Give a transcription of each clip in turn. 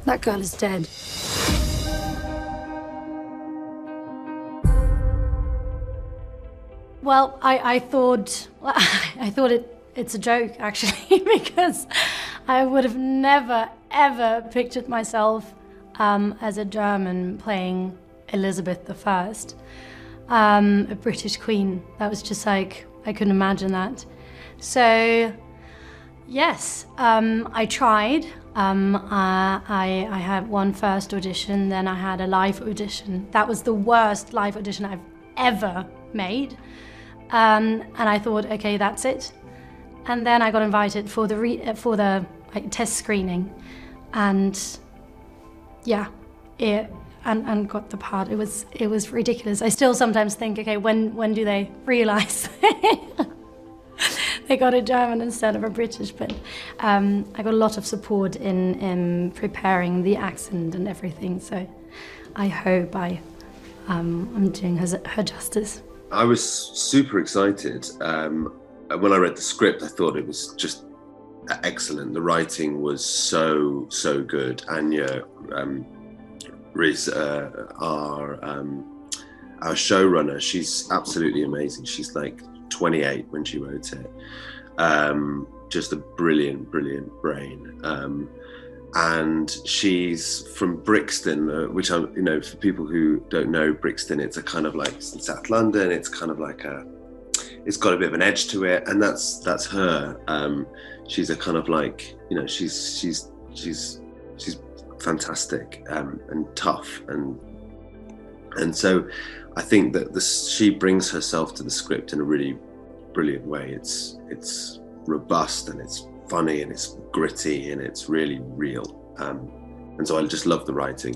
That girl is dead. Well, I thought it's a joke, actually, because I would have never, ever pictured myself as a German playing Elizabeth I, a British queen. That was just like, I couldn't imagine that. So, yes, I tried. I had one first audition, then I had a live audition. That was the worst live audition I've ever made. And I thought, okay, that's it. And then I got invited for the test screening, and yeah, and got the part. It was ridiculous. I still sometimes think, okay, when do they realise they got a German instead of a British? But I got a lot of support in preparing the accent and everything. So I hope I'm doing her justice. I was super excited. When I read the script, I thought it was just excellent. The writing was so good. Anya Reiss, our showrunner, she's absolutely amazing. She's like 28 when she wrote it. Just a brilliant brain. And she's from Brixton, which I'm, for people who don't know Brixton, it's a kind of like South London. It's kind of like it's got a bit of an edge to it, and that's her. She's a kind of like, she's fantastic and tough, and so I think that she brings herself to the script in a really brilliant way. It's robust, and it's funny, and it's gritty, and it's really real, and so I just love the writing.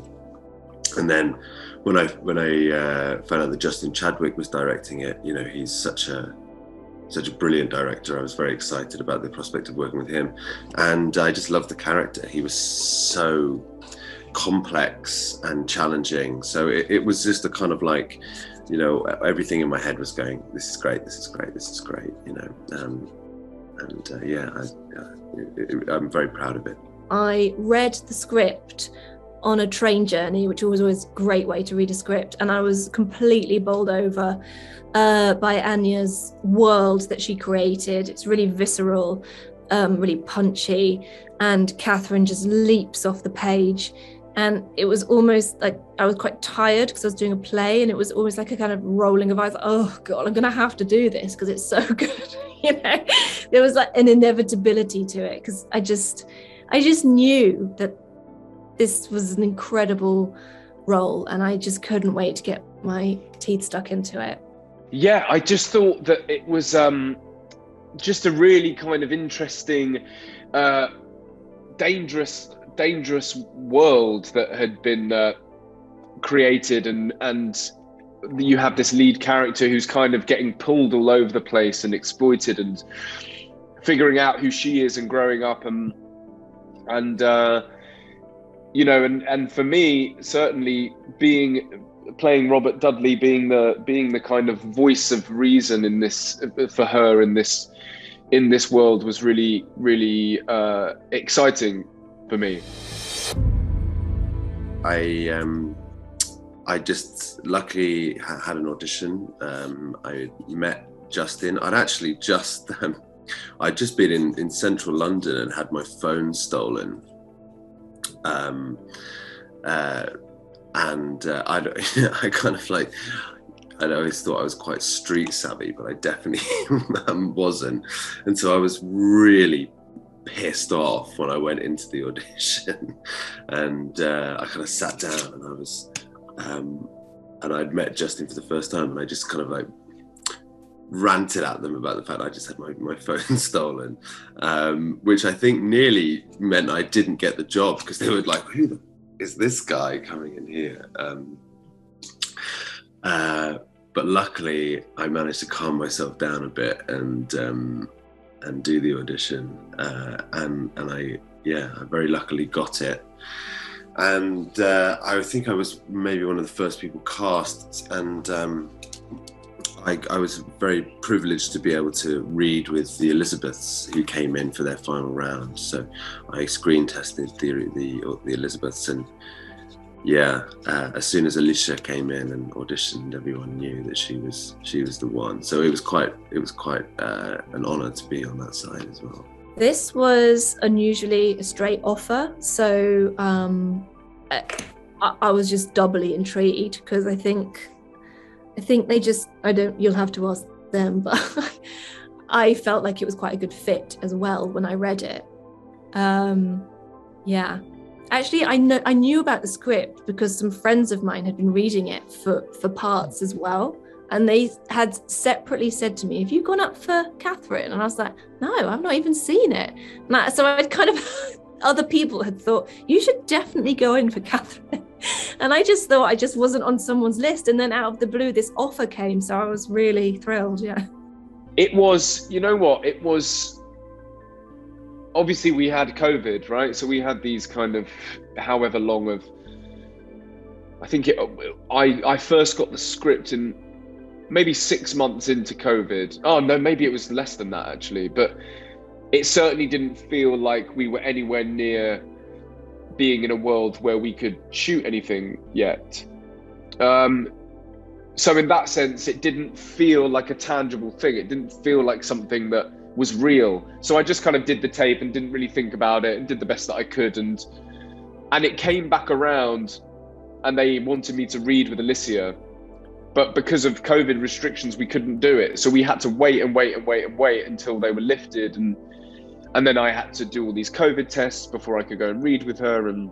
And then when I found out that Justin Chadwick was directing it, he's such a brilliant director. I was very excited about the prospect of working with him, and I just loved the character. He was so complex and challenging, so it was just a kind of like, everything in my head was going, this is great, this is great, this is great, I'm very proud of it. I read the script on a train journey, which was always a great way to read a script, and I was completely bowled over by Anya's world that she created. It's really visceral, really punchy, and Catherine just leaps off the page. And it was almost like I was quite tired because I was doing a play, and it was almost like a kind of rolling of eyes. Oh God, I'm going to have to do this because it's so good. There was like an inevitability to it, because I just knew that this was an incredible role, and I just couldn't wait to get my teeth stuck into it. Yeah, I just thought that it was just a really kind of interesting, dangerous world that had been created, and you have this lead character who's kind of getting pulled all over the place and exploited, and figuring out who she is and growing up, and for me, certainly playing Robert Dudley, being the kind of voice of reason in this for her in this world was really exciting for me. I just luckily had an audition. I met Justin. I'd just been in central London and had my phone stolen. I kind of like, I'd always thought I was quite street savvy, but I definitely wasn't. And so I was really pissed off when I went into the audition, and I kind of sat down, and I was, and I'd met Justin for the first time, and I just kind of like ranted at them about the fact I just had my phone stolen, which I think nearly meant I didn't get the job, because they were like, who is this guy coming in here? But luckily I managed to calm myself down a bit and do the audition, and I very luckily got it. And I think I was maybe one of the first people cast, and I was very privileged to be able to read with the Elizabeths who came in for their final round. So I screen tested the Elizabeths, and as soon as Alicia came in and auditioned, everyone knew that she was the one. So it was quite an honour to be on that side as well. This was unusually a straight offer, so I was just doubly intrigued, because I think they just, you'll have to ask them, but I felt like it was quite a good fit as well when I read it. Actually, I knew about the script because some friends of mine had been reading it for parts as well, and they had separately said to me, "Have you gone up for Catherine?" And I was like, "No, I've not even seen it." So I'd kind of other people had thought, "You should definitely go in for Catherine." And I just thought I just wasn't on someone's list. And then out of the blue, this offer came. So I was really thrilled. Yeah. It was, you know what? It was, obviously we had COVID, right? So we had these kind of, however long of, I first got the script in maybe 6 months into COVID. Oh no, maybe it was less than that actually. But it certainly didn't feel like we were anywhere near being in a world where we could shoot anything yet. So in that sense, it didn't feel like a tangible thing. It didn't feel like something that was real. So I just kind of did the tape and didn't really think about it and did the best that I could. And it came back around and they wanted me to read with Alicia. But because of COVID restrictions, we couldn't do it. So we had to wait until they were lifted. And then I had to do all these COVID tests before I could go and read with her. And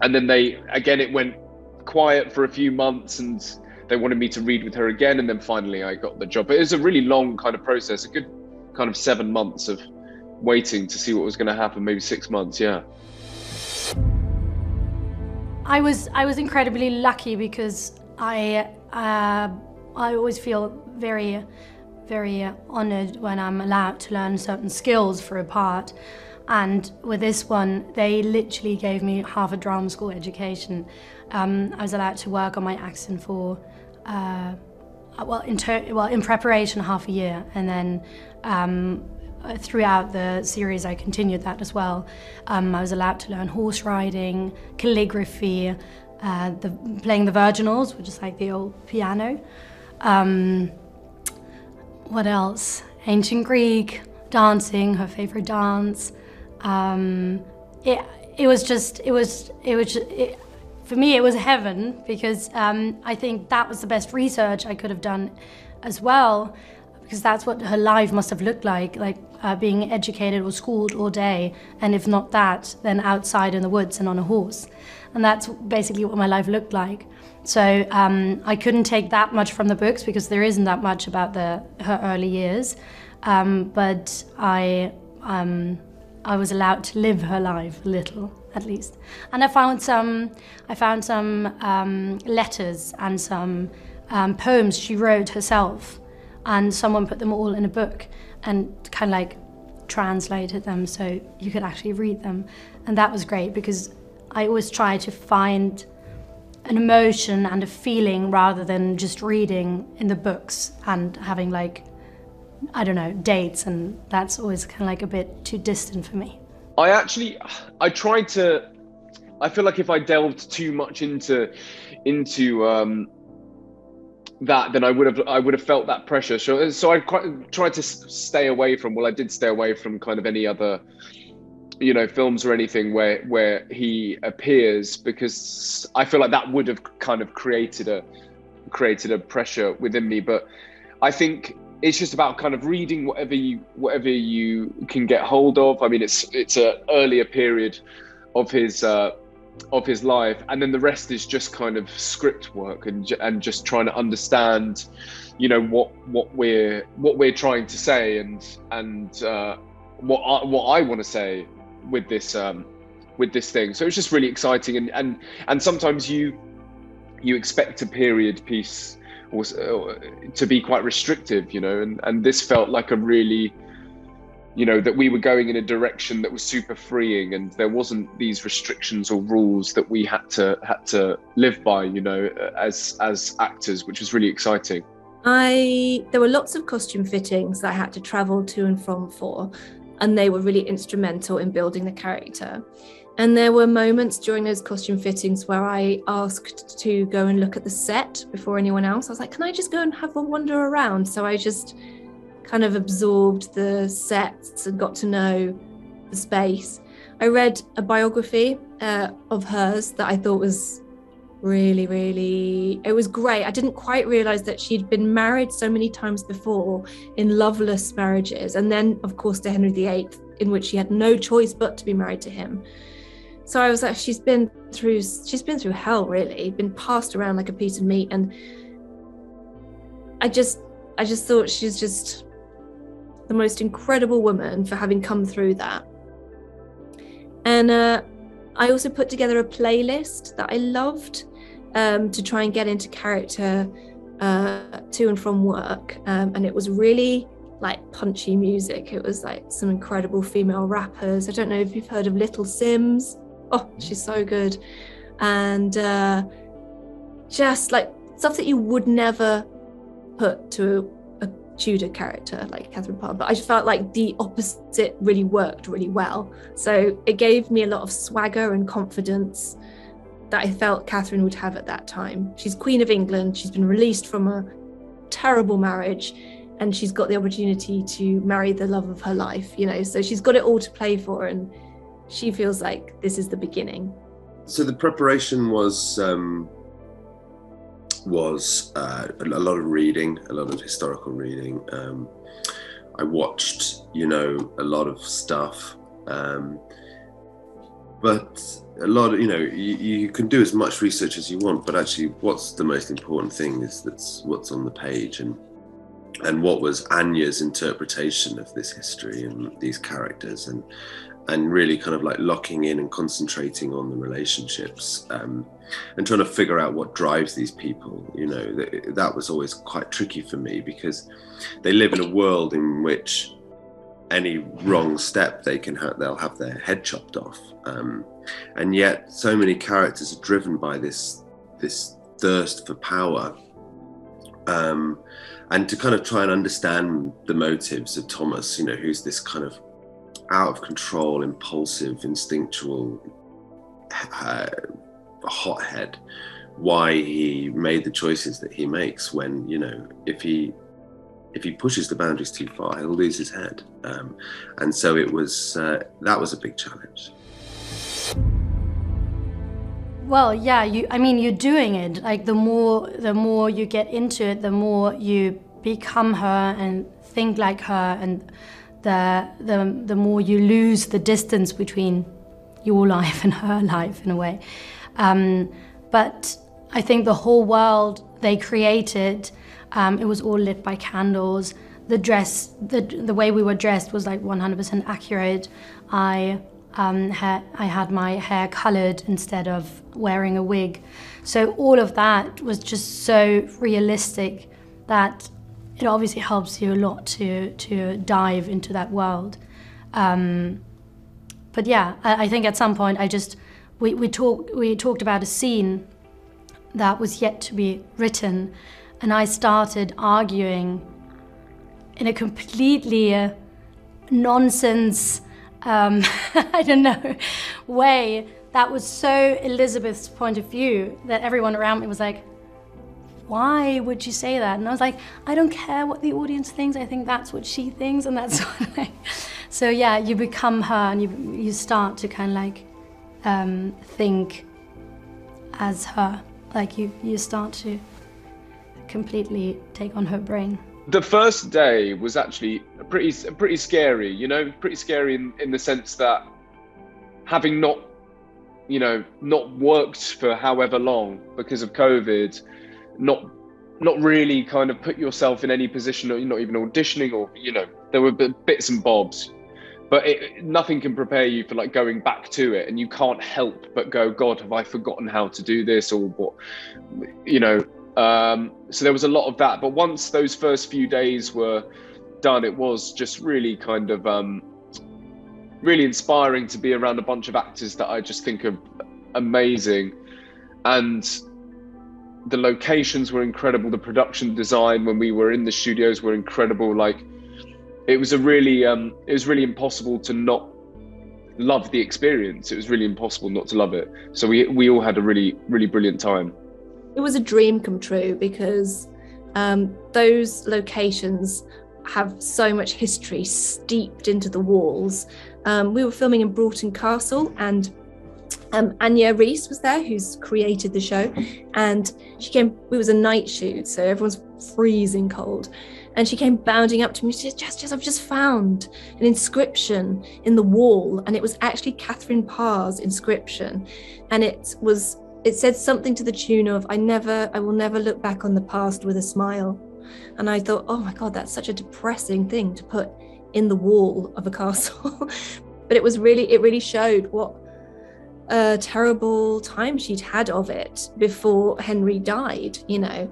then it went quiet for a few months and they wanted me to read with her again. And then finally I got the job. But it was a really long kind of process, a good kind of 7 months of waiting to see what was going to happen, maybe 6 months, yeah. I was incredibly lucky because I always feel very, very honoured when I'm allowed to learn certain skills for a part. And with this one, they literally gave me half a drama school education. I was allowed to work on my accent for, in preparation, half a year. And then throughout the series, I continued that as well. I was allowed to learn horse riding, calligraphy, playing the virginals, which is like the old piano. What else? Ancient Greek, dancing, her favorite dance. For me, it was heaven, because I think that was the best research I could have done as well, because that's what her life must have looked like being educated or schooled all day, and if not that, then outside in the woods and on a horse. And that's basically what my life looked like. So I couldn't take that much from the books because there isn't that much about her early years, but I was allowed to live her life a little, at least. And I found some letters and some poems she wrote herself, and someone put them all in a book and kind of like translated them so you could actually read them. And that was great because I always try to find an emotion and a feeling rather than just reading in the books and having dates, and that's always kind of like a bit too distant for me. I feel like if I delved too much into that, then I would have felt that pressure. So I tried to stay away from. Well, I did stay away from kind of any other, films or anything where he appears, because I feel like that would have kind of created a pressure within me. But I think it's just about kind of reading whatever you can get hold of. I mean, it's an earlier period of his life, and then the rest is just kind of script work and just trying to understand, what we're trying to say and what I want to say with this thing. So it's just really exciting, and sometimes you expect a period piece to be quite restrictive, and this felt like a really, that we were going in a direction that was super freeing, and there wasn't these restrictions or rules that we had to live by, as actors, which was really exciting. There were lots of costume fittings that I had to travel to and from for, and they were really instrumental in building the character. And there were moments during those costume fittings where I asked to go and look at the set before anyone else. I was like, can I just go and have a wander around? So I just kind of absorbed the sets and got to know the space. I read a biography of hers that I thought was really, really, it was great. I didn't quite realize that she'd been married so many times before in loveless marriages. And then, of course, to Henry VIII, in which she had no choice but to be married to him. So I was like, she's been through hell, really, been passed around like a piece of meat. And I just thought she's just the most incredible woman for having come through that. And I also put together a playlist that I loved to try and get into character to and from work. And it was really like punchy music. It was like some incredible female rappers. I don't know if you've heard of Little Sims. Oh, she's so good. And just like stuff that you would never put to a Tudor character like Catherine Parr, but I felt like the opposite really worked really well. So it gave me a lot of swagger and confidence that I felt Catherine would have at that time. She's Queen of England. She's been released from a terrible marriage, and she's got the opportunity to marry the love of her life, you know, so she's got it all to play for, and she feels like this is the beginning. So the preparation was a lot of reading, a lot of historical reading. I watched, you know, a lot of stuff, but a lot of, you know, you can do as much research as you want, but actually what's the most important thing is that's what's on the page, and what was Anya's interpretation of this history and these characters, and really kind of like locking in and concentrating on the relationships, and trying to figure out what drives these people. You know, that was always quite tricky for me, because they live in a world in which any wrong step they'll have their head chopped off, and yet so many characters are driven by this thirst for power, and to kind of try and understand the motives of Thomas, you know, who's this kind of out of control, impulsive, instinctual hothead, why he made the choices that he makes, when, you know, if he pushes the boundaries too far, he'll lose his head. And so it was that was a big challenge. Well, yeah, you're doing it. Like the more you get into it, the more you become her and think like her, and the more you lose the distance between your life and her life, in a way. But I think the whole world they created, it was all lit by candles. The dress, the way we were dressed was like 100% accurate. I had my hair colored instead of wearing a wig. So all of that was just so realistic that it obviously helps you a lot to dive into that world. But yeah, I think at some point we talked about a scene that was yet to be written, and I started arguing in a completely nonsense, I don't know, way that was so Elizabeth's point of view that everyone around me was like, why would you say that? And I was like, I don't care what the audience thinks. I think that's what she thinks, and that's what I... So yeah, you become her, and you start to kind of like think as her. Like you start to completely take on her brain. The first day was actually pretty scary, you know, pretty scary in the sense that having not worked for however long because of COVID, not really kind of put yourself in any position, or you're not even auditioning, or, you know, there were bits and bobs, but nothing can prepare you for like going back to it, and you can't help but go, God, have I forgotten how to do this, or what, you know. So there was a lot of that, but once those first few days were done, it was just really kind of really inspiring to be around a bunch of actors that I just think are amazing. And the locations were incredible. The production design when we were in the studios were incredible. Like, it was really impossible to not love the experience. It was really impossible not to love it. So we all had a really, really brilliant time. It was a dream come true because those locations have so much history steeped into the walls. We were filming in Broughton Castle, and Anya Reiss was there, who's created the show, and she came. It was a night shoot, so everyone's freezing cold, and she came bounding up to me. She said, "Jess, I've just found an inscription in the wall," and it was actually Catherine Parr's inscription, and it said something to the tune of, I will never look back on the past with a smile." And I thought, oh my God, that's such a depressing thing to put in the wall of a castle. But it really showed what a terrible time she'd had of it before Henry died, you know.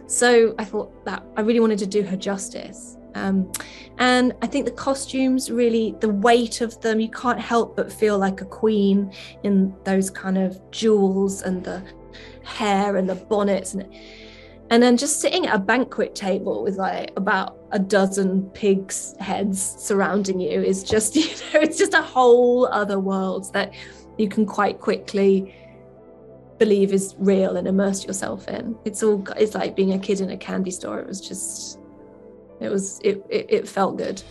So I thought that I really wanted to do her justice. And I think the costumes, really, the weight of them, you can't help but feel like a queen in those kind of jewels and the hair and the bonnets. And then just sitting at a banquet table with like about a dozen pigs' heads surrounding you is just, you know, it's just a whole other world that you can quite quickly believe is real and immerse yourself in. It's like being a kid in a candy store. It felt good.